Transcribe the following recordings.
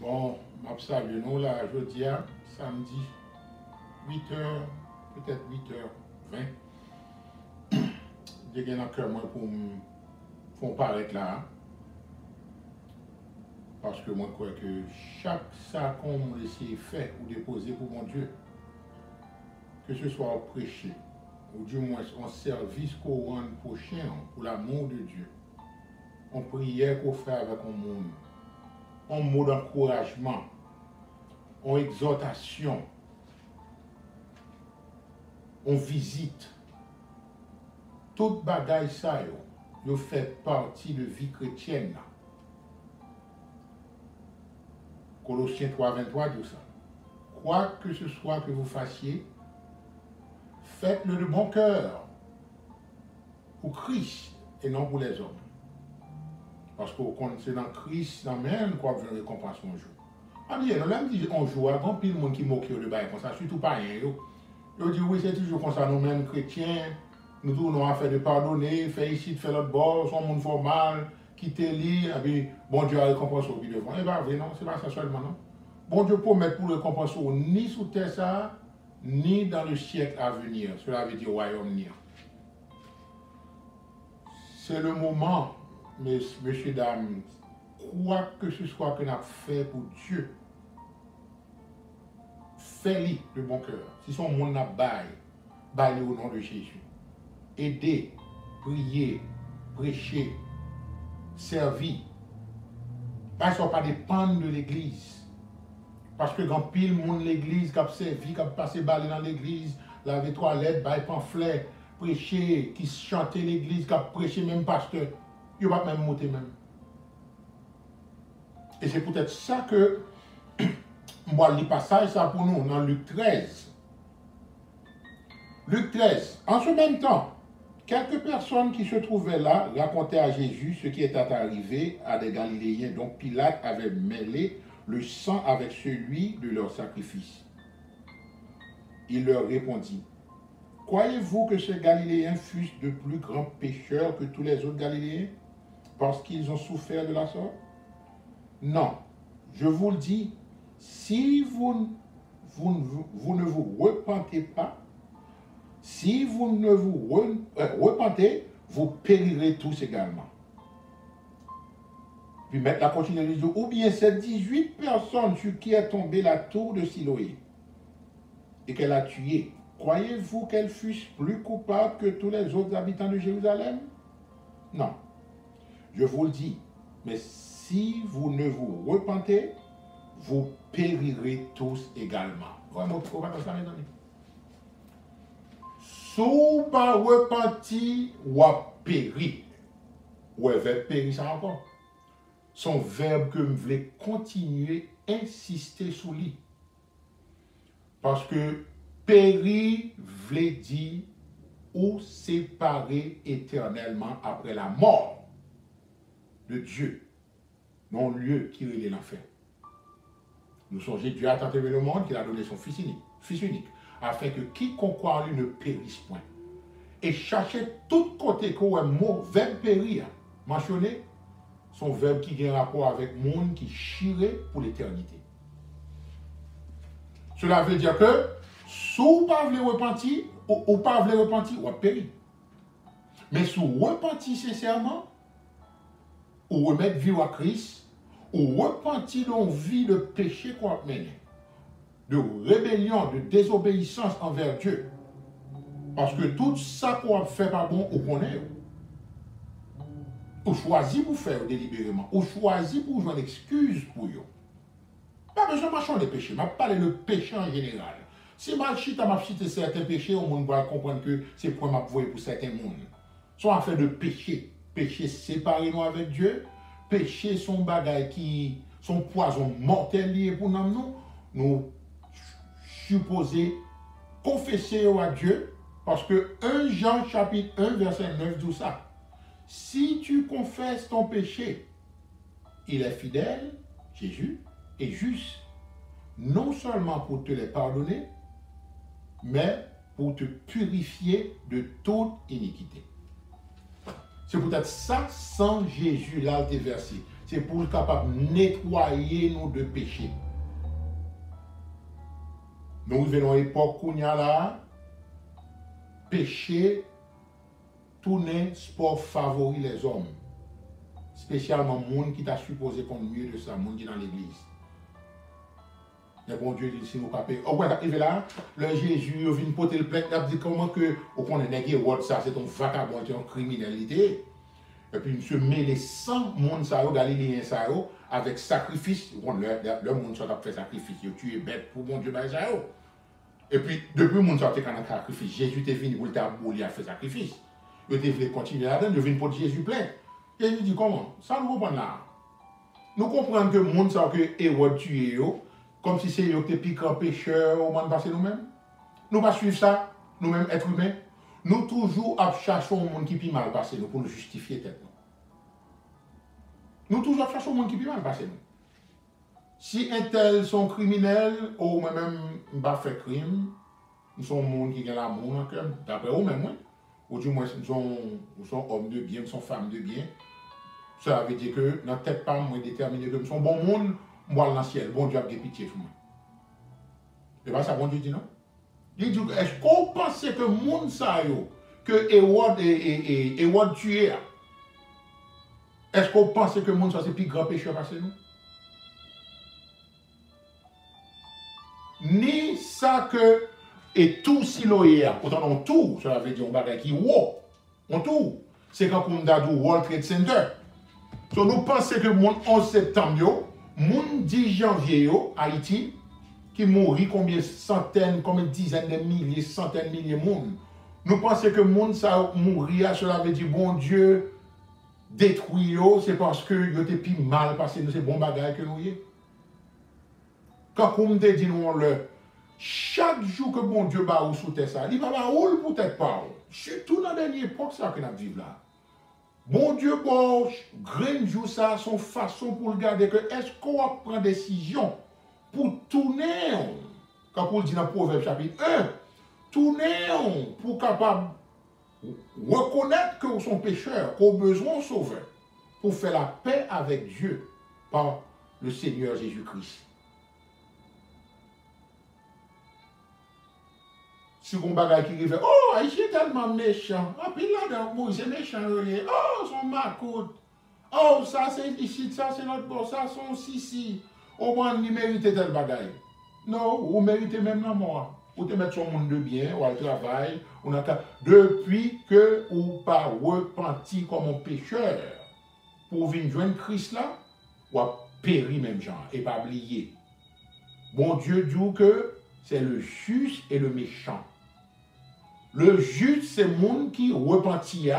Bon, je salue nous là, jeudi, samedi, 8h, peut-être 8h20. J'ai gagné un cœur moi pour me faire paraître là. Parce que moi, je crois que chaque ça qu'on me laisse faire ou déposer pour mon Dieu, que ce soit au prêcher, ou du moins en service qu'on rend prochain, pour l'amour de Dieu, en prière qu'on fait avec un monde, en mot d'encouragement, en exhortation, en visite, toute bagaille ça, yo fait partie de vie chrétienne. Colossiens 3:23 dit ça. Quoi que ce soit que vous fassiez, faites-le de bon cœur pour Christ et non pour les hommes. Parce que c'est dans Christ, dans même quoi vous récompense un jour. Ah bien, on l'a dit un jour, avant pile monde qui moque le bail comme ça, surtout pas rien. Yo dit oui, c'est toujours comme ça, nous-mêmes chrétiens, nous tournons à faire de pardonner, faire ici, faire l'autre bord, son monde formal, quitter l'île, et puis bon Dieu a récompensé au bout devant. Eh bien, non, c'est pas ça seulement, non. Bon Dieu promet pour récompenser ni sous terre ça, ni dans le siècle à venir. Cela veut dire royaume ni. C'est le moment, messieurs, dames, quoi que ce soit que nous avons fait pour Dieu, fais-le de bon cœur. Si son monde n'a pas baillé au nom de Jésus. Aider, prier, prêcher, servir. Pas ça pas dépendre de l'église. Parce que quand pile monde l'église qui a servi, qui a passé balle dans l'église, laver toilette, bail pamphlet, prêcher, qui chantait l'église, qui a prêché même pasteur, il va même monter même. Et c'est peut-être ça que moi le passage ça pour nous dans Luc 13. Luc 13. En ce même temps, quelques personnes qui se trouvaient là racontaient à Jésus ce qui était arrivé à des Galiléens dont Pilate avait mêlé le sang avec celui de leur sacrifice. Il leur répondit, croyez-vous que ces Galiléens fussent de plus grands pécheurs que tous les autres Galiléens parce qu'ils ont souffert de la sorte? Non, je vous le dis, si vous ne vous repentez pas, si vous ne vous repentez, vous périrez tous également. Puis maintenant, continue de dire, ou bien ces 18 personnes sur qui est tombée la tour de Siloé et qu'elle a tué, croyez-vous qu'elles fussent plus coupables que tous les autres habitants de Jérusalem? Non. Je vous le dis, mais si vous ne vous repentez, vous périrez tous également. Vraiment, on va ça, mes amis. Si vous ne pas repenti, ou péri. Ou va périr ça encore. Son verbe que je voulais continuer à insister sur lui. Parce que périr voulait dire ou séparer éternellement après la mort de Dieu, non lieu qui est l'enfer. Nous songeons Dieu a tant aimé le monde qu'il a donné son Fils unique, afin que quiconque croit en lui ne périsse point. Et chercher tout côté qu'on a un mot, verbe périr, mentionné, son verbe qui a un rapport avec le monde qui chierait pour l'éternité. Cela veut dire que si vous ne pouvez pas repentir, ou pas repentir, vous périr. Mais si vous repentez sincèrement, ou remettre vie à Christ, ou repentir dans une vie de péché qu'on a mené, de rébellion, de désobéissance envers Dieu. Parce que tout ça qu'on a fait pas bon, on connaît. On choisit pour faire délibérément, on choisit pour jouer une excuse pour eux. Pas besoin de marcher les péchés, je parle de péché en général. Si je m'a cité certains péchés, on va comprendre que c'est pour m'appuyer pour certains mondes. Sont affaires de péché. Péché séparé nous avec Dieu. Péché son bagaille qui son poison mortel lié pour nous. Nous supposer confesser à Dieu. Parce que 1 Jean chapitre 1 verset 9 dit ça. Si tu confesses ton péché, il est fidèle, Jésus, et juste, non seulement pour te les pardonner, mais pour te purifier de toute iniquité. C'est peut-être ça, sans Jésus, là, t'es versé. C'est pour être capable de nettoyer nos deux péchés. Nous venons à l'époque où il y a là, péché, tourner sport favori les hommes. Spécialement le monde qui t'a supposé qu'on mieux de ça, le monde qui est dans l'église. Mais bon Dieu dit si nous pas payer. Oh ouais, arrivé là, le Jésus, il vient porter le plainte, il a dit comment que, au qu'on est négé, ça, c'est un vagabond, c'est une criminalité. Et puis, monsieur, mêlé 100 monde ça, galiléen ça, avec sacrifice. Bon, le monde ça a fait sacrifice, tu es bête pour bon Dieu, ça. Et puis, depuis le monde ça a fait sacrifice, Jésus est venu pour t'abouler à faire sacrifice. Il voulait continuer là-dedans, il vient pour Jésus plein. Jésus dit comment? Ça nous comprend là. Nous comprenons que le monde ça que Hérode tué, comme si c'est eux qui étaient piquants pécheurs au monde passé nous-mêmes. Nous ne pas suivre ça, nous-mêmes, êtres humains. Nous toujours cherchons un monde qui est mal passé nous pour nous justifier tête. Nous toujours cherchons un monde qui est mal passé nous. Si un tel sont criminels, ou même pas fait crime, nous sommes un monde qui a l'amour dans le cœur, d'après eux-mêmes, ou du moins nous sommes hommes de bien, nous sommes femmes de bien. Ça veut dire que dans tête pas moins déterminé que nous sommes bon monde, moi dans le ciel, bon Dieu a pitié sur moi. C'est pas ça bon Dieu dit non? Il dit, est-ce qu'on pense que le monde ça que Hérode tué, est-ce qu'on pense que le monde ça c'est plus grand pécheur passé nous? Ni ça que et tout si l'oyer, autant on tout, ça veut dire on bagage qui on tout. C'est quand on a dit World Trade Center. So nous pensons que le monde 11 septembre, le monde 10 janvier, Haïti, qui mourit combien centaines, combien dizaines de milliers, centaines de milliers de monde. Nous pensons que le monde ça mourir, cela veut dire bon Dieu détruit, c'est parce que il était plus mal passé, nous c'est bon bagage que nous y est. Quand on te dit nous le chaque jour que bon Dieu bat ou sous terre ça, il va pas ou peut-être pas. Surtout dans la dernière époque ça que nous vivons là. Bon Dieu bon grain jour ça son façon pour regarder que est-ce qu'on prend décision pour tourner, quand on dit dans Proverbe chapitre 1, tourner pour capable reconnaître que nous sommes pécheurs, qu'on a besoin de sauveur, pour faire la paix avec Dieu par le Seigneur Jésus-Christ. Si on bagage qui arrive, oh, Haïtien est tellement méchant, ah, puis là, c'est méchant, oh, son macoute, oh, ça c'est ici, ça c'est notre boss, ça c'est ici. Au moins, il mérite tel bagaille. Non, vous méritez même la mort. Vous te mettre son monde de bien, ou à travail, depuis que vous pas repenti comme un pécheur, pour venir joindre Christ là, ou à périr même genre, et pas oublier. Bon Dieu dit que c'est le juste et le méchant. Le juste, c'est le monde qui repentit,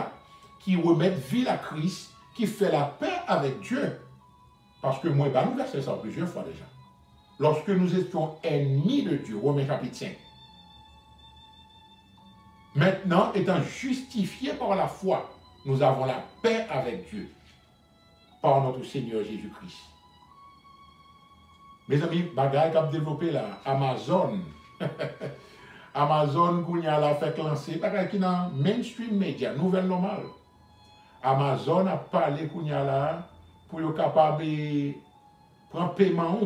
qui remet vie à Christ, qui fait la paix avec Dieu. Parce que moi, nous versé ça plusieurs fois déjà. Lorsque nous étions ennemis de Dieu, Romains chapitre 5. Maintenant, étant justifiés par la foi, nous avons la paix avec Dieu. Par notre Seigneur Jésus-Christ. Mes amis, bagaille qu'a développé là, Amazon. Amazon, qu'on y a la fait lancer, bagaille qui dans mainstream média, nouvelle normale. Amazon a parlé qu'on y a là, pour être capable de prendre paiement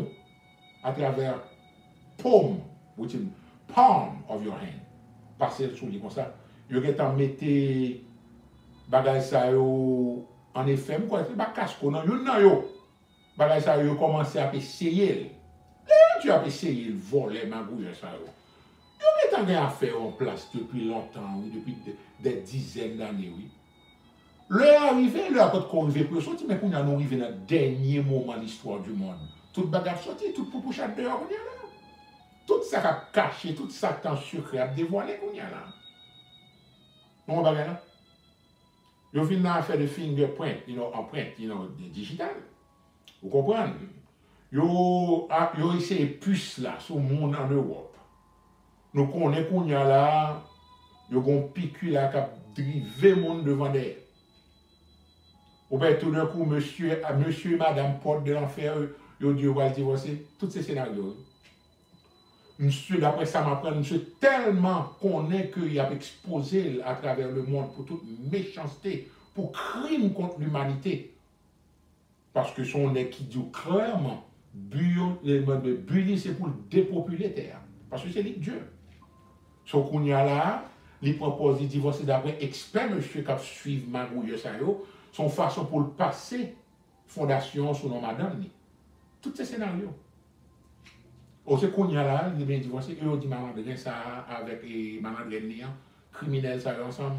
à travers palm of your hand. Passer sous lui comme ça. Il y a mettre bagay ça en effet, quoi, c'est pas casque non, yo. Bagay ça yo commencé à essayer. Tu as essayé le voler magouille ça yo. Yo met en affaire en place depuis longtemps, oui, depuis des dizaines d'années, oui. Le arrivé, le après qu'on arrive pour sortir, mais qu'on a arrivé dans le dernier moment de l'histoire du monde. Tout bagage sorti, tout pour pousser dehors, on y a là. Tout ça a caché, tout ça en secret a dévoilé, qu'on y a là. Non, bagage là. Yo viens à faire de fingerprint, empreinte, digital. Vous comprenez? Yo essayé puce là, sur le monde en Europe. Nous connaissons qu'on y a là, yo gon piqûre là qui drive le monde devant d'elle. Ou bien tout d'un coup, monsieur et madame porte de l'enfer, ils dit, va divorcer. Tous ces scénarios. Monsieur, d'après ça m'apprend, monsieur tellement connaît qu'il a exposé à travers le monde pour toute méchanceté, pour crime contre l'humanité. Parce que son nez qui dit clairement, Bully, c'est pour dépopuler terre. Parce que c'est Dieu. Ce qu'on y a là, il propose de divorcer d'après expert, monsieur, qui suivent Magouille, ça son façon pour le passer, fondation sur nos madame. Tous ces scénarios. Au ce qu'on y a là, il est bien divorcé, eux ont dit maman de ça avec maman de criminels, ça ensemble.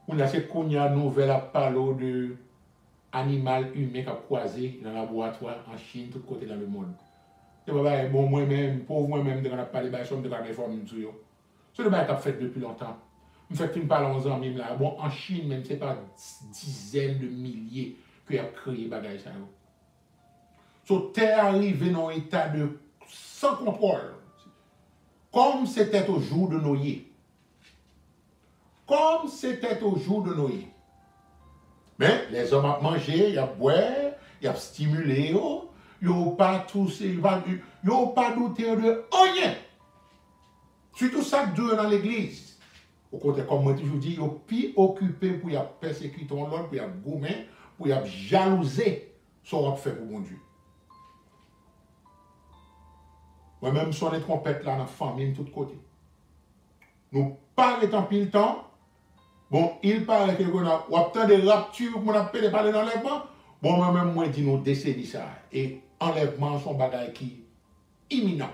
On a cette qu'on y a nouvelle à parler de animal humain qui a croisé dans le laboratoire en Chine, tout côté dans le monde. C'est pas bon, moi-même, pour moi-même, de parler de choses de la réforme sur eux. C'est le bail qui a fait depuis longtemps. Je fais une parle en même là. Bon, en Chine, même, c'est pas dizaines de milliers qui a créé bagaille ça. So, t'es arrivé dans un état de sans contrôle. Comme c'était au jour de Noé. Comme c'était au jour de Noé. Mais les hommes ont mangé, ils ont boire, ils ont stimulé, ils n'ont pas toussé, ils n'ont pas douté de rien. Surtout ça que Dieu dans l'église. Au contraire, comme moi toujours dis, ils sont plus occupés pour y persécuter l'autre, pour y gommer, pour y jalouser ce qu'on fait pour mon Dieu. Moi-même, son les trompettes là dans la famille, de tous côtés. Nous parlons en pile temps. Bon, il paraît que nous avons des raptures, qu'on appelle parler d'enlèvement. Bon, moi-même, moi, dis nous décéder ça. Et enlèvement, son bagage qui est imminent.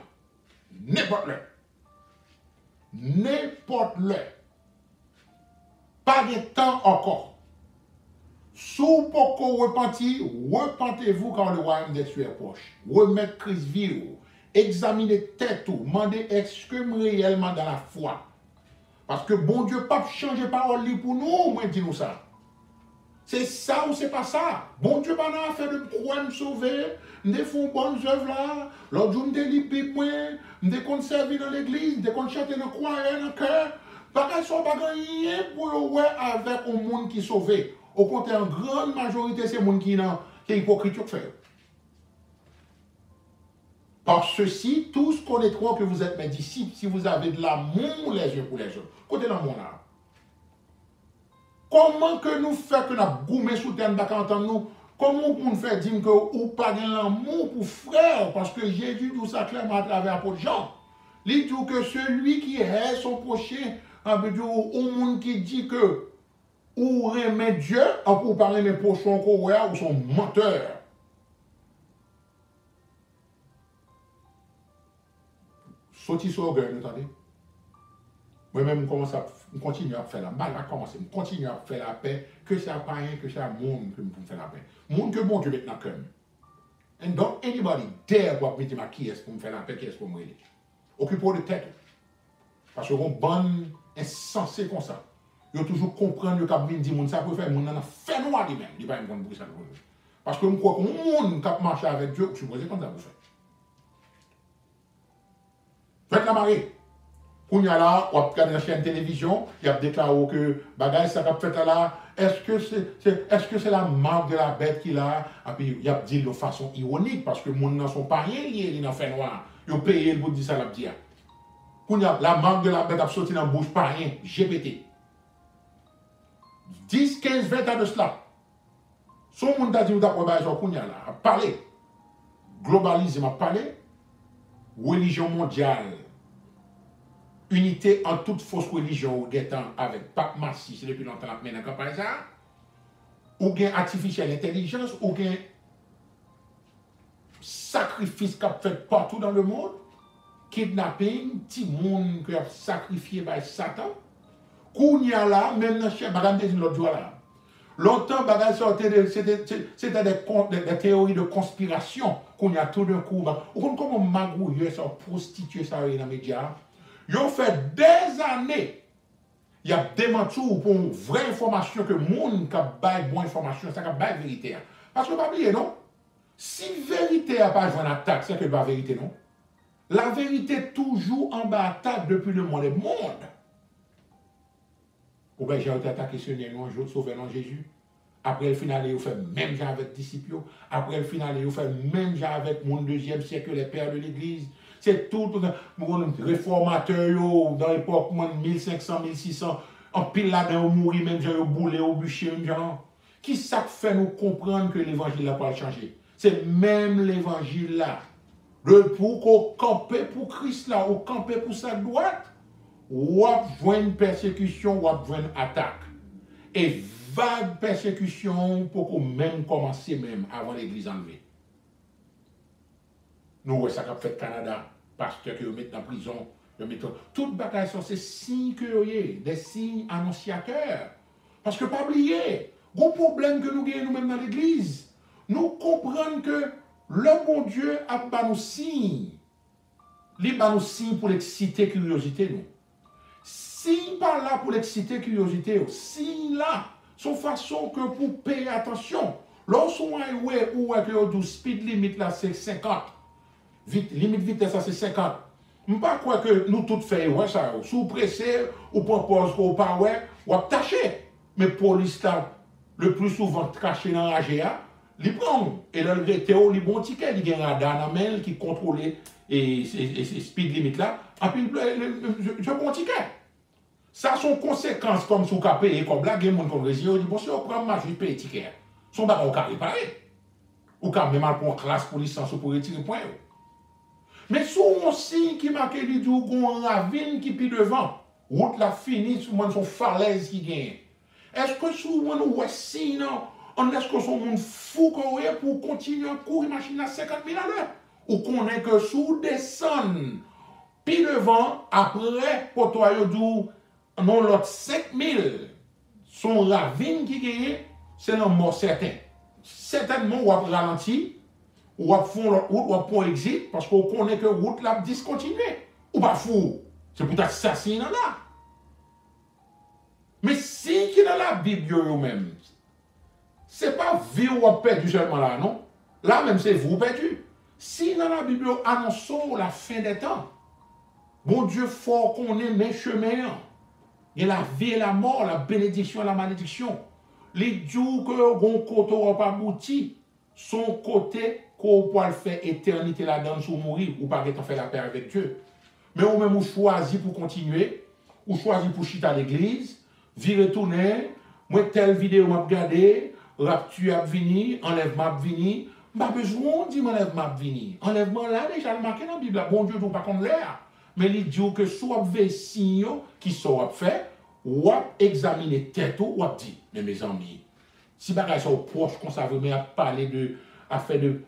N'importe le. N'importe le. Pas de temps encore. Sous pourquoi repentir, repentez-vous quand le royaume des cieux est proche. Remettre Christ vie. Examinez tête ou, demandez excuse réellement dans la foi. Parce que bon Dieu, pas changer parole pour nous, moi dis-nous ça. C'est ça ou c'est pas ça. Bon Dieu, pas n'a fait de croire me sauver, me font bonnes œuvres là, l'autre jour me délibé moi, me conserver dans l'église, me chanter dans croire dans le cœur. Bagay so bagay rien pour le ouais avec un monde qui sauvé. Au contraire, en grande majorité, c'est le monde qui est hypocrite qui fait. Par ceci, tous connaîtront que vous êtes mes disciples si vous avez de l'amour les uns pour les autres. Côté l'amour là. Comment que nous faisons que nous goumé sous terre d'entendre nous? Comment nous fait dire que ou pas de l'amour pour frère? Parce que Jésus dit ça clairement à travers l'apôtre Jean. Il dit que celui qui est son prochain, au monde qui dit que ou remet Dieu, pour parler mes prochains ou son menteur. Sorti sur l'orgueil, vous entendez? Moi-même, je continue à faire la mal, je continue à faire la paix, que c'est pas rien, que c'est un monde que je faire la paix. Monde que bon Dieu met dans le cœur. And don't anybody dare voir me dire qui est pour me faire la paix, qui est pour me aider. Occupez-vous de tête. Parce que vous bonne insensé comme ça. Vous toujours comprendre que vous dit ça peut faire, vous en fait noir lui-même. Il va me pour ça. Parce que je crois que le monde qui marche avec Dieu, je suis posé comme ça vous faites. Faites la marée. Quand il y a là, on regarde la chaîne télévision, il y a déclaré que bagage ça a fait là, est-ce que c'est la marque de la bête qu'il a? Et puis il y a dit de façon ironique parce que les gens n'en sont pas rien liés, ils n'en fait noir. Ils ont payé le bout de ça la dire. Quand il y a la marque de la bête a sorti dans la bouche pas rien, GPT. 10, 15, 20 ans de cela. Son monde a dit d'après bagage qu'on y a là, a parlé. Globalisme a parlé. Religion mondiale. Unité en toute fausse religion, avec Pape Massi, c'est depuis longtemps mais dans la campagne ça, ou bien artificielle intelligence, ou bien sacrifice qu'a fait partout dans le monde, kidnapping, petit monde qui a sacrifié par Satan, qu'on y a là, même dans le bagage de l'autre jour là. Longtemps, c'était des théories de conspiration qu'on y a tout d'un coup. Ou comment magouiller ça, prostituer ça dans les médias. Ils ont fait des années. Il y a démenti pour une vraie information que le monde qui a une bonne information, c'est la vérité. Parce que, pas oublier, non? Si vérité n'a pas joué une attaque, c'est que la vérité, non? La vérité est toujours en bas attaque depuis le monde. Ou bien j'ai été attaqué sur un jour, sauvé dans Jésus. Après le final, il fait même genre avec les disciples. Après le final, il fait même genre avec mon deuxième siècle, les pères de l'Église. C'est tout, les réformateurs, dans l'époque 1500, 1600, En pile là-dedans, mourir, même gens boulé, au bûcher, même gens. Qui ça fait nous comprendre que l'évangile n'a pas changé? C'est même l'évangile là. Pour qu'on campe pour Christ là, ou campe pour sa droite, ou avoir une persécution, ou avoir une attaque. Et vague persécution pour qu'on même commencer même avant l'église enlevée. Nous, ouais, ça qu'a fait Canada, pasteur qui met en prison. Toute bataille sur ces signes que des signes annonciateurs. Parce que pas oublier, gros problème que nous avons nous-mêmes dans l'église, nous comprenons que le bon Dieu a pas nos signes. Il a nos signes pour l'exciter curiosité nous. Signe pas là pour l'exciter curiosité, signe là, son façon que pour payer attention. Lorsqu'on a que le speed limit là c'est 50. Limite vitesse c'est 50. Je ne pas croire que nous tous faisons ça. Sous pressé, ou propose ou pas ouais, ou attaché. Mais police là, le plus souvent caché dans la GA, il prend. Et là, le Théo, il bon ticket, il y a un radar dans mail qui contrôle et speed limit là. Et puis, je bon ticket. Ça a son conséquence comme sous capé et comme là, il y a des gens qui ont dit, bon, si on prend ma juste payer ticket, son baron au carré pareil. Ou quand même mal pour une classe pour licence ou pour retirer point. Mais sous un signe qui marque du tout, on ravine qui pile devant, route la finie, sous son falaise qui gagne. Est-ce que sous un signe, on est-ce que son monde fou pour continuer à courir machine à 50 000 à l'heure? Ou qu'on est que sous descend, pile devant, après, pour toi, non, l'autre 5 000, son ravine qui gagne, c'est un mort certain. Certainement, on va ralentir. Ou à fond l'autre route, ou à point exit, parce qu'on connaît que route l'a discontinuée. Ou pas fou. C'est pour t'assassiner là. Mais si qui dans la Bible même, c'est pas vie ou à perdu seulement là, non? Là même c'est vous perdu. Si dans la Bible annonçons la fin des temps, bon Dieu fort qu'on ait mes chemins. Il y a la vie et la mort, la bénédiction et la malédiction. Les dieux que bon côté n'a pas abouti, son côté qu'on peut faire éternité là-dedans sous mourir ou pas qu'être fait la paix avec Dieu. Mais ou même ou choisi pour continuer, ou choisi pour chiter à l'église, virer tourner, moi telle vidéo m'a regardé, rapture a vini, enlèvement a vini, pas besoin de dire enlèvement a vini. Enlèvement là déjà le marqué dans la Bible, bon Dieu pas comme l'air. Mais il dit que soit des signes qui sont faits, ou examiner tête ou dit, mais mes amis, si bagay sont proches qu'on savait mais à parler de à faire de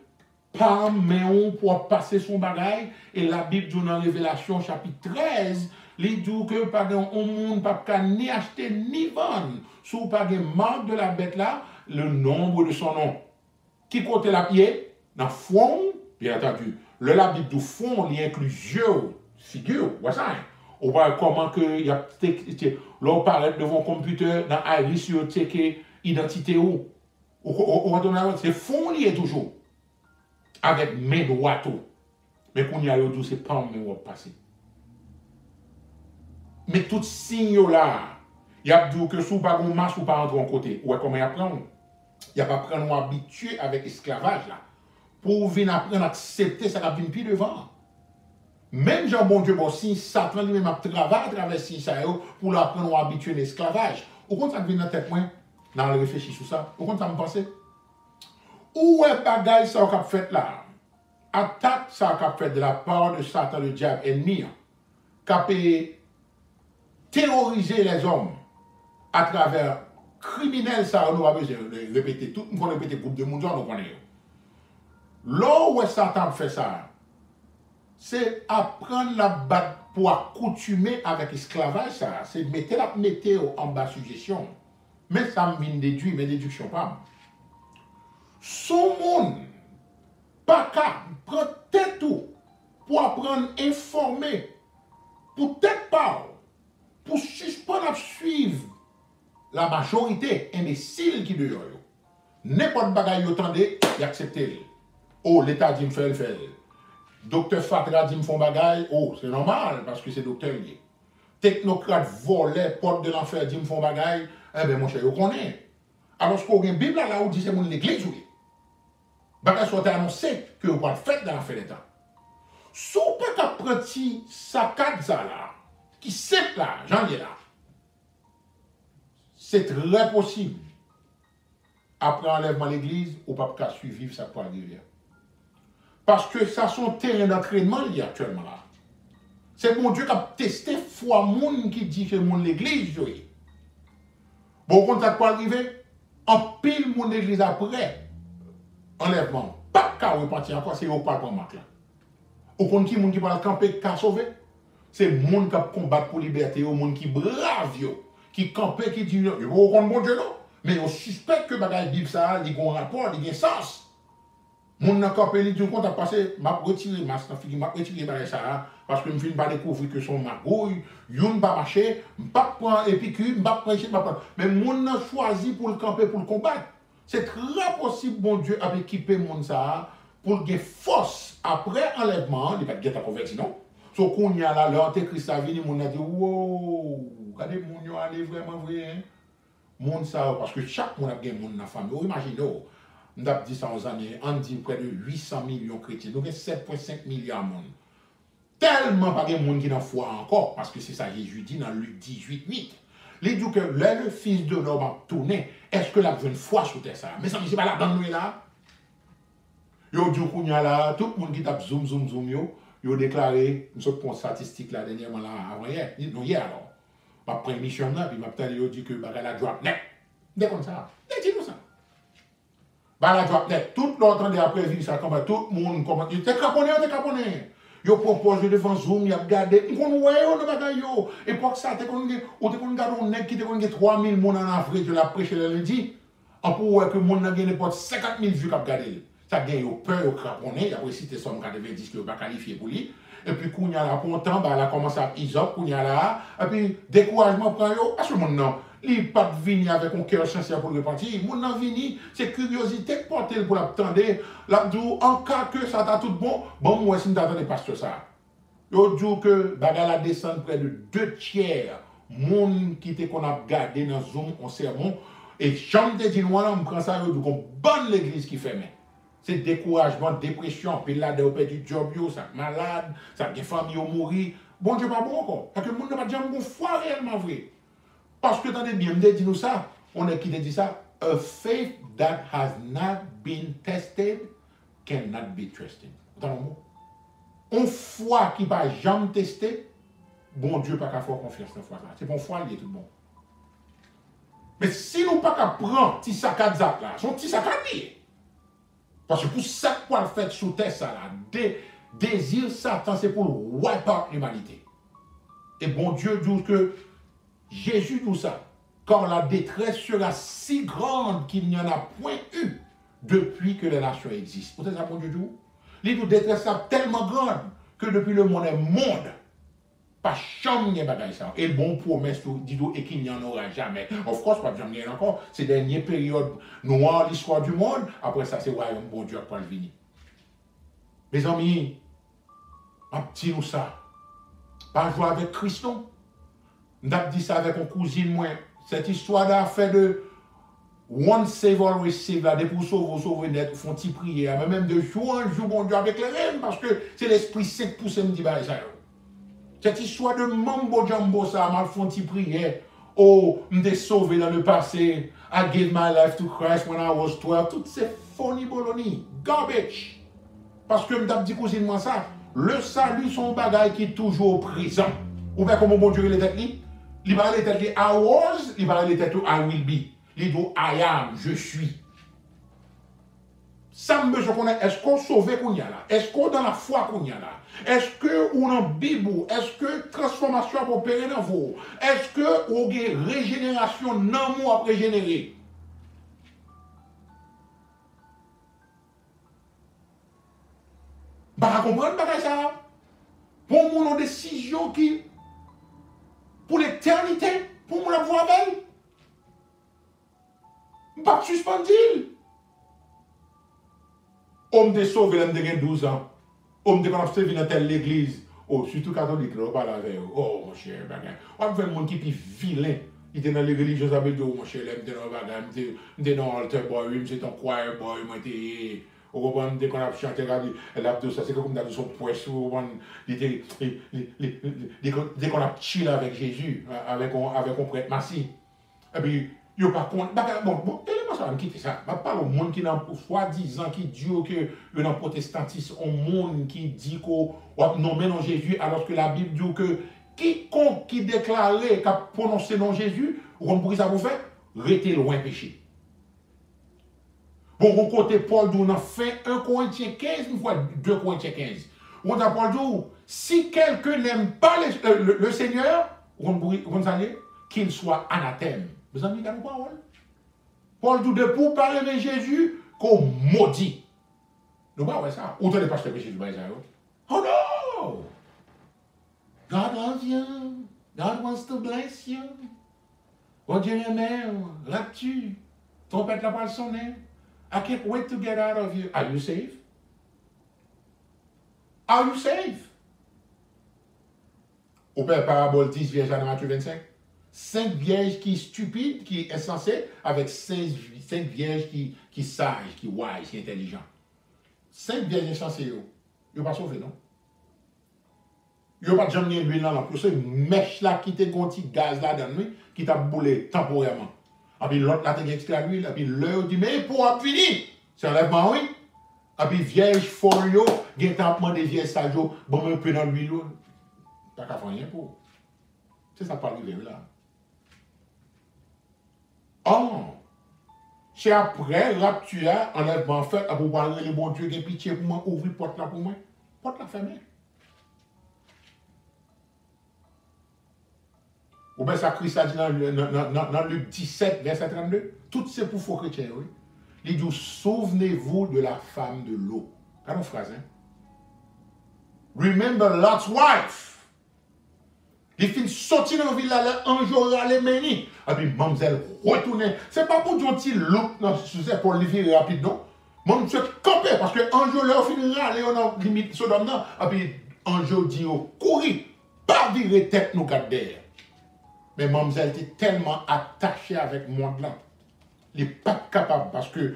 pas mais on pour passer son bagay et la Bible dit dans Révélation chapitre 13 il dit que pas on monde pas ni acheter ni vendre sous pas marque de la bête là le nombre de son nom qui compte la pied dans fond bien entendu la Bible du fond il inclut yeux figure voilà on voit comment que il y a l'on parle devant computer dans iris sur checker identité ou c'est fond lié toujours avec mes droits tout. Mais qu'on y a le c'est pas mais on passer. Mais tout signe là, il y a dit que sous pas on marche ou pas entrer en côté. Ouais comment y apprendre? Il y a pas prendre habitué avec esclavage là. Pour venir apprendre à accepter ça va venir plus devant. Même Jean bon Dieu bon si Satan lui-même a travaillé à travers ça pour l'apprendre à habituer à l'esclavage. Au contraire ça vient dans tête moi dans le réfléchir sur ça. Au contraire ça me penser où est bagaille ça qu'a fait là? Attaque ça qu'a fait de la part de Satan, le diable ennemi, qu'a terroriser les hommes à travers criminels, ça, on va besoin de répéter tout, on va répéter groupe de monde, on connaît. Là où Satan fait ça, c'est apprendre la batte pour accoutumer avec l'esclavage, ça, c'est mettre la météo en bas suggestion. Mais ça me vient déduire, mes déductions pas. Son monde, pas qu'à prendre tête tout pour apprendre à informer, pour tête pas, pour suspendre à suivre la majorité imbécile qui dehors. N'importe bagaille yo tande, y accepter. Oh, l'État dit me faire le faire. Docteur Fatra dit me font bagaille, oh, c'est normal parce que c'est docteur lié. Technocrate volé, porte de l'enfer dit me font bagaille, eh ben mon cher, vous connaissez. Alors qu'on a une Bible là où dit c'est mon l'église. Bagay soit annoncé que vous allez faire dans la fin des temps. Si vous pas apprenti ça, ça là, qui c'est là, j'en ai là. c'est très possible. Après enlèvement de l'église, ou pas qu'à suivre ça pour arriver. Parce que ça son terrain d'entraînement il y a actuellement là. C'est mon Dieu qui a testé foi monde qui dit que mon l'église oui. Bon quand ça peut arriver, en pile mon église après enlèvement, pas qu'à repartir encore, c'est au pas pour marque là. Au compte qui monde qui va camper qu'à sauver, c'est monde qui combat pour liberté, au monde qui brave yo, qui camper qui dit yo compte bon Dieu non, mais on suspecte que bagaille Bible ça, il y a un rapport, il y a un sens. Mon n'a campé li du compte a passé m'a retiré masque m'a retiré bagage ça parce que me fin pas découvrir que son magouille, yon pas marcher, pas prendre épicure, pas prêcher pas mais mon n'a choisi pour le camper pour le combattre. C'est très possible bon Dieu a équipé mon ça pour gagner force après enlèvement, il va pas converti non. So qu'on y a là l'antéchrist a venu mon a dit wow, regardez mon yo aller vraiment vrai hein. Mon ça parce que chaque monde a gagné mon dans famille. Imaginez nous avons dit ça aux années, on dit près de 800 millions de chrétiens. Donc, 7,5 milliards de monde. Tellement pas de monde qui n'en foi encore, parce que c'est ça Jésus dit dans Luc 18, 8. Il dit que le fils de l'homme a tourné, est-ce que la jeune foi sous terre ça? Mais ça ne c'est pas là dans nous là. Yo dit qu'on y a là, tout le monde qui tape zoom, yo déclaré, nous sommes pour statistique là dernièrement là, avant hier, non hier alors. Ma première mission là, puis ma petite dit que la droite net. C'est comme ça. Dis-nous ça. La droite net, tout l'autre de après vivre ça comme tout le monde comment tu t'es caponné. Yo propose devant Zoom, y a regardé, on voit on ne bagaille yo. Et pour ça t'es qu'on garder un nèg qui te qu'on 3000 monde en Afrique, je l'a prêché le lundi. On pour voir que monde n'a gagné pas 50 000 vues qu'a regarder. Ça gagne yo peur yo craponné, après cité somme 90 que pas qualifié pour lui. Et puis qu'on y a là pour temps, bah là commence à isop qu'on y a là, et puis découragement prend yo, parce que monde non. Il n'est pas venu avec un cœur sincère pour le repentir. Mon n'a venu, c'est curiosité porter pour l'attendre. L'abdou, en cas que ça t'a tout bon, moi, si m'attendais pas sur ça. Yo dit que bagala descend près de 2 tiers monde qui était qu'on a gardé dans Zoom en sermon et chambre de dit on prend ça yo dit qu'on bonne l'église qui ferme. C'est découragement, dépression, puis là de perdu job yo, ça malade, ça des familles mourir. Bon Dieu pas bon encore. Parce que le monde n'a pas jamais bon foi réellement vrai. Parce que attendez bien, me dit nous ça, on est qui te dit ça, a faith that has not been tested cannot be trusted. Une foi qui va jamais tester, bon Dieu pas qu'à faire confiance dans la foi là. C'est bon foi, il est tout bon. Mais si nous pas qu'à prendre petit sac à zap là, son petit sac à lier. Parce que pour ça qu'on le fait sous terre ça là, désir Satan c'est pour wipe out l'humanité. Et bon Dieu dit que Jésus dit ça, quand la détresse sera si grande qu'il n'y en a point eu depuis que les nations existent. Vous savez ça, bon Dieu dit? La détresse est tellement grande que depuis le monde est monde, pas chambre de bagaille ça. Et bon promesse dit et qu'il n'y en aura jamais. Of course, pas jamais encore. C'est la dernière période noire de l'histoire du monde. Après ça, c'est royaume bon Dieu pour le venir. Mes amis, un petit nous ça. Pas jouer avec Christ, non? N'a dit ça avec une cousine moi. Cette histoire d'affaire de one save always save là, des pour sauver net, font ils prier, mais même de jour en jour bon Dieu avec les reines parce que c'est l'esprit saint qui pousse me dit bah ça. Cette histoire de mambo jumbo ça mal font ils prier. Oh, m'était sauvé dans le passé. I gave my life to Christ when I was 12. Toutes ces phonies bolognies, garbage. Parce que m't'a dit cousine moi ça, le salut son bagage qui est toujours présent. Ou bien comment bon Dieu il est il va aller tête I was, il va aller tête I will be. Il dit I am, je suis. Ça me besoin qu'on est-ce qu'on sauvé qu'on y a là? Est-ce qu'on dans la foi qu'on y a là? Est-ce que on en Bible? Est-ce que transformation a opéré dans vous? Est-ce que on a régénération non mot à régénérer? Bah comprendre pas ça. Pour mon décision qui pour l'éternité, pour mon avoir belle. Pas suspendu. Homme de sauvé, l'homme de 12 ans. Homme de qu'on a servi dans telle l'église. Oh, surtout catholique, là, on parle avec eux. Oh, mon cher, bagage. On fait le monde qui est vilain. Il était dans les religieuses avec eux, mon cher, il était dans le bagage. Il était dans l'altar boy, il était dans le choir boy, il était. On comprend dès qu'on a chanté, elle a tout ça, c'est comme dans son poisson, dès qu'on a chill avec Jésus, avec un prêtre massif. Et puis, il n'y a pas compte. Bon, tellement ça va me quitter ça. Je parle au monde qui n'a soi-disant qui dit que le protestantisme, au monde qui dit qu'on non non Jésus, alors que la Bible dit que quiconque qui déclarait, qui a prononcé non Jésus, on pourrait ça vous faire, restez loin péché. Bon, on côté Paul d'où on a fait 1 Corinthiens 15, une fois 2 Corinthiens 15. On a Paul d'où, si quelqu'un n'aime pas le Seigneur, on pourrait qu'il soit anathème. Vous avez mis dans la parole. Paul d'où de pour parler de Jésus, qu'on maudit. Nous pas ça. Ou t'es pas que Jésus va dire. Oh no! God loves you. God wants to bless you. Oh Dieu aime, là-dessus. Trompette la parole sonner. I can't wait to get out of you. Are you safe? Are you safe? Au père parabole 10, vierge à Matthieu 25. 5 vierges qui stupides, qui est censé, avec 5 vierges qui sages, qui wise, qui intelligents. 5 vierges insensées, ils n'ont pas sauvé, non? Ils n'ont pas jamais l'huile dans la plus. C'est une mèche là qui te gonti gaz là dans lui, qui t'a boulé temporairement. Et puis l'autre là, t'as extra l'huile, et puis l'heure dit, mais pour finir, c'est enlèvement, oui. Et puis vierge folio, il y a un des vierges sages, bon, un peu dans l'huile, pas qu'à faire rien pour. C'est ça pas arrivé là. Oh, c'est après rapture, enlèvement fait, pour parler le bon Dieu qui a pitié pour moi, ouvrir la porte là pour moi. Porte là fermée. Ou bien ça Christ a dit dans Luc 17, verset 32, tout c'est pour faux chrétiens, oui. Il dit, souvenez-vous de la femme de l'eau. Quelle phrase, hein? Remember Lot's wife. Il finit sortir dans la ville là, un jour aller mener. Et puis, mademoiselle retourner. C'est pas pour dire un petit look, non, c'est pour le virer rapide, non. Mademoiselle camper, parce que un jour là, on finit aller, on a limite Sodome, non. Et puis, un jour dit, courir, pas virer tête nous garde derrière. Mais mademoiselle était tellement attachée avec le monde là. Il n'est pas capable, parce que,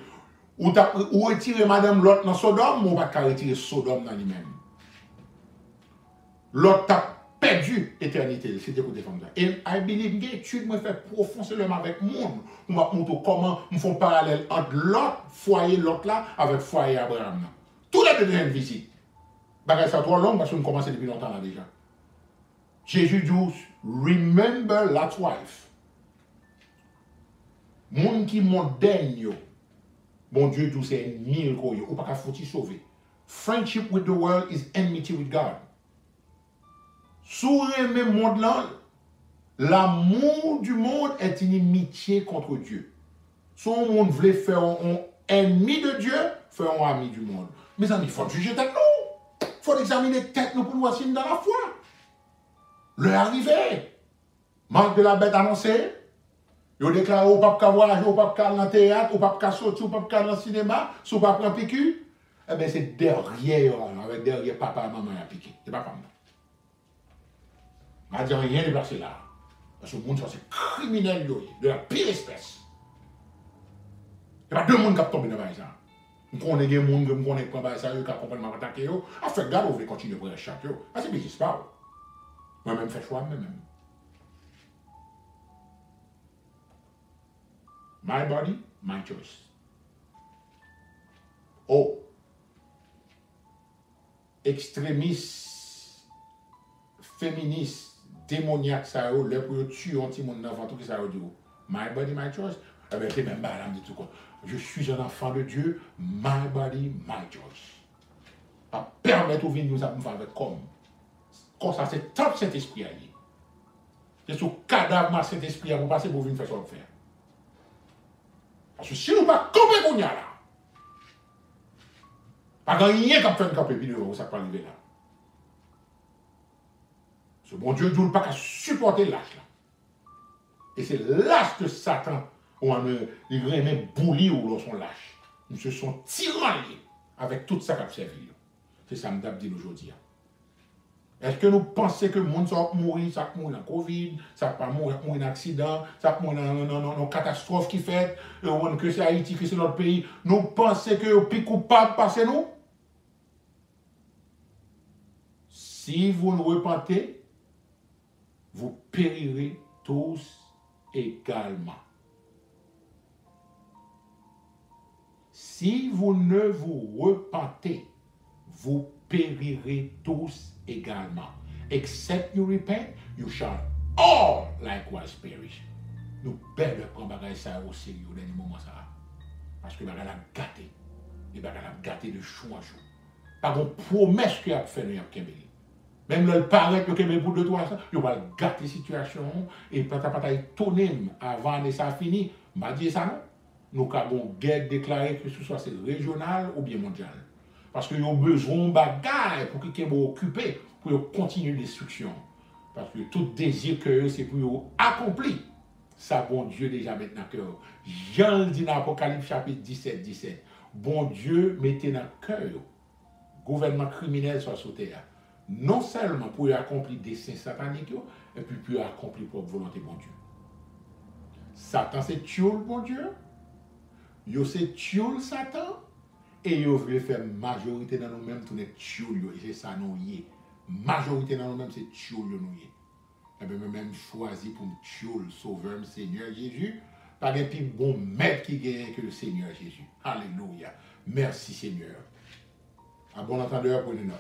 ou retirer madame l'autre dans Sodome, ou pas retirer Sodome dans lui-même. L'autre t'a perdu l'éternité, c'était côté femme là. Et I believe que l'étude me fait profondément avec le monde. On va montrer comment on fait un parallèle entre l'autre foyer, l'autre là, avec le foyer Abraham. Tout les deux une visite. Bagage ça trop long parce qu'on commence depuis longtemps là déjà. Jésus dit, remember Lot's wife. Monde qui moderne, bon Dieu dit c'est mille koyo, ou pas qu'à faut sauver. Friendship with the world is enmity with God. Sous le monde là, l'amour du monde est une inimitié contre Dieu. Si le monde voulait faire un ennemi de Dieu, faire un ami du monde. Mes amis, il faut juger tête nous. Il faut examiner tête nous pour nous assigner dans la foi. L'heure arrivée. Marque de la bête annoncée. Il a déclaré au pape qu'à voyager, au pape qu'à dans le théâtre, au pape qu'à sortir, au pape qu'à dans le cinéma, si au pape qu'à piquer. Eh bien, c'est derrière, avec derrière papa et maman à piquer. C'est pas comme ça. Je ne dis rien de passer là. Parce que le monde, c'est criminel, de la pire espèce. Il n'y a pas deux mondes qui tombent dans ça. Je connais des gens qui connaissent pas ça, qui ont complètement attaqué. Ah, fait garde, vous voulez continuer pour chaque jour. Ah, c'est bien, pas. Moi-même, fais choix, moi-même. My body, my choice. Oh. Extrémistes, féministes, démoniaque ça yo le pour tuer un petit monde dans ventre qui ça dit my body my choice eh ben c'est même madame dit tout quoi je suis un enfant de Dieu my body my choice à permettre au venir nous à faire avec comme ça c'est top cet esprit allié c'est sous cadavre cet esprit pour passer pour venir faire ça faire parce que si nous pas camper qu'on y a là pas rien qui fait camper puis ça pas arriver là. Ce bon Dieu ne pas qu'à supporter l'âge là. Et c'est l'âge que Satan, il remet bouli ou l'on sont lâches. Ils se sont tyrannés avec tout ça qu'a servi. C'est ça que je dis aujourd'hui. Est-ce que nous pensons que le monde va mourir, ça va mourir dans le Covid, ça va mourir dans un accident, ça va mourir dans une catastrophe qui fait, que c'est Haïti, que c'est notre pays. Nous pensons que le plus coupable passez nous? Si vous ne repentez, vous périrez tous également. si vous ne vous repentez, vous périrez tous également. Except you repent, you shall all likewise perish. Nous perdons quand ça au sérieux dans les moments ça. Parce que bagay a gâté. Et bagay a gâté de chou en chou. Par une promesse qu'il a fait nous Kembele. Même le paraît que Kembele pour 2-3 ans, il va gâter la situation et pata étonner avant que ça fini. M'a dit ça non. Nous avons guerre déclaré que ce soit régional ou bien mondial. Parce qu'ils ont besoin de bagaille pour qu'ils soient occupés, pour continuer l'instruction. Parce que tout désir que c'est pour accomplir. Ça, bon Dieu, déjà maintenant que Jean le dit dans l'Apocalypse chapitre 17. Bon Dieu, mettez dans le cœur, gouvernement criminel soit sur terre. Non seulement pour accomplir des desseins sataniques, et puis pour accomplir pour volonté bon Dieu. Satan, c'est tuer bon Dieu. Yo c'est tuer Satan. Et yo veut faire majorité dans nous-mêmes, tout est tuer. Et c'est ça nous y est. Majorité dans nous-mêmes, c'est tuer nous y est. Et bien, même choisi pour me tuer le Sauveur, le Seigneur Jésus, par un plus bon maître qui gagne que le Seigneur Jésus. Alléluia. Merci Seigneur. À bon entendeur pour les notes.